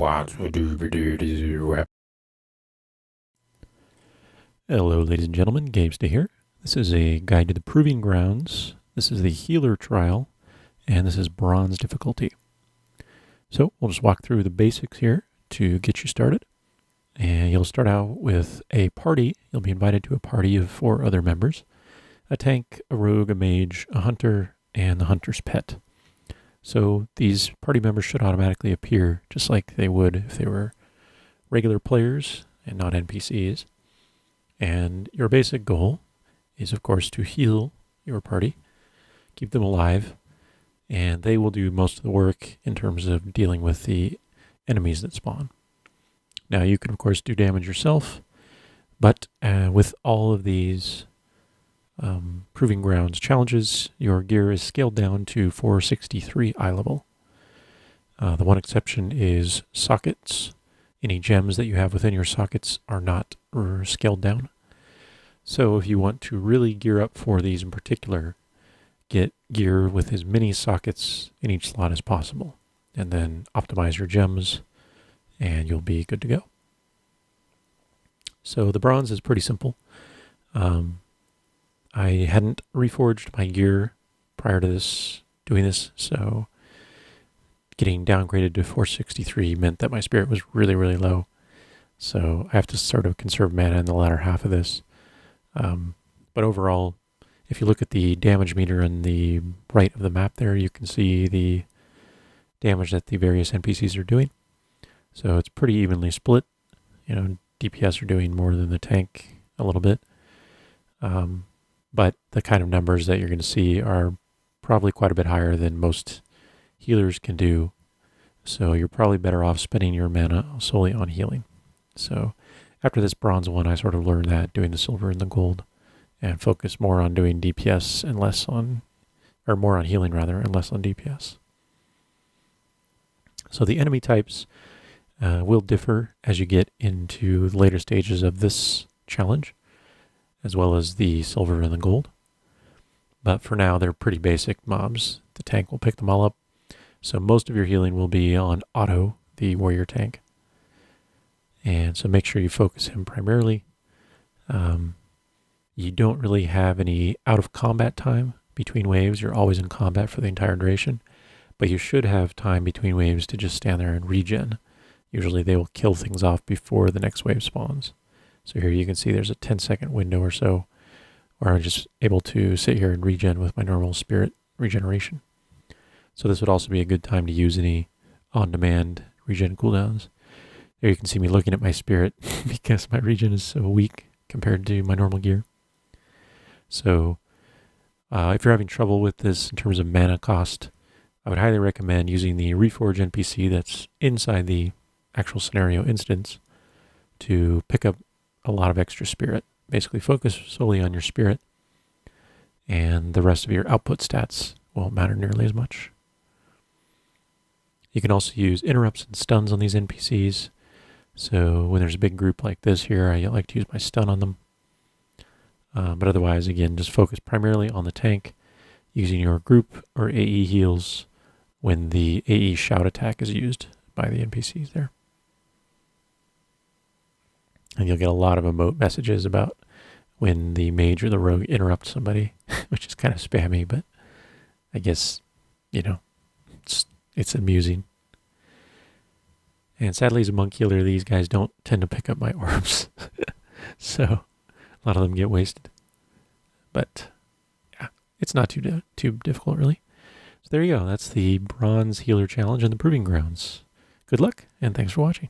Hello, ladies and gentlemen, gabestah here. This is a guide to the Proving Grounds. This is the Healer Trial, and this is Bronze difficulty. So we'll just walk through the basics here to get you started. And you'll start out with a party. You'll be invited to a party of 4 other members: a tank, a rogue, a mage, a hunter, and the hunter's pet. So these party members should automatically appear just like they would if they were regular players and not NPCs. And your basic goal is, of course, to heal your party, keep them alive, and they will do most of the work in terms of dealing with the enemies that spawn. Now, you can, of course, do damage yourself, but with all of these Proving Grounds challenges, your gear is scaled down to 463 eye level. The one exception is sockets. Any gems that you have within your sockets are not scaled down. So if you want to really gear up for these in particular, get gear with as many sockets in each slot as possible, and then optimize your gems, and you'll be good to go. So the bronze is pretty simple. I hadn't reforged my gear prior to doing this, so getting downgraded to 463 meant that my spirit was really, really low. So I have to sort of conserve mana in the latter half of this. But overall, if you look at the damage meter on the right of the map there, you can see the damage that the various NPCs are doing. So it's pretty evenly split. You know, DPS are doing more than the tank a little bit. But the kind of numbers that you're going to see are probably quite a bit higher than most healers can do. So you're probably better off spending your mana solely on healing. So after this bronze one, I sort of learned that doing the silver and the gold, and focus more on doing DPS and less on, or more on healing rather, and less on DPS. So the enemy types will differ as you get into the later stages of this challenge, as well as the silver and the gold. But for now, they're pretty basic mobs. The tank will pick them all up. So most of your healing will be on Otto, the warrior tank. And so make sure you focus him primarily. You don't really have any out of combat time between waves. You're always in combat for the entire duration. But you should have time between waves to just stand there and regen. Usually they will kill things off before the next wave spawns. So here you can see there's a 10-second window or so where I'm just able to sit here and regen with my normal spirit regeneration. So this would also be a good time to use any on-demand regen cooldowns. There you can see me looking at my spirit because my regen is so weak compared to my normal gear. So if you're having trouble with this in terms of mana cost, I would highly recommend using the Reforge NPC that's inside the actual scenario instance to pick up a lot of extra spirit. Basically focus solely on your spirit, and the rest of your output stats won't matter nearly as much. You can also use interrupts and stuns on these NPCs. So when there's a big group like this here, I like to use my stun on them. But otherwise, again, just focus primarily on the tank, using your group or AE heals when the AE shout attack is used by the NPCs there. And you'll get a lot of emote messages about when the mage or the rogue interrupts somebody, which is kind of spammy, but I guess, you know, it's amusing. And sadly, as a monk healer, these guys don't tend to pick up my orbs. So a lot of them get wasted. But yeah, it's not too difficult, really. So there you go. That's the Bronze Healer Challenge and the Proving Grounds. Good luck, and thanks for watching.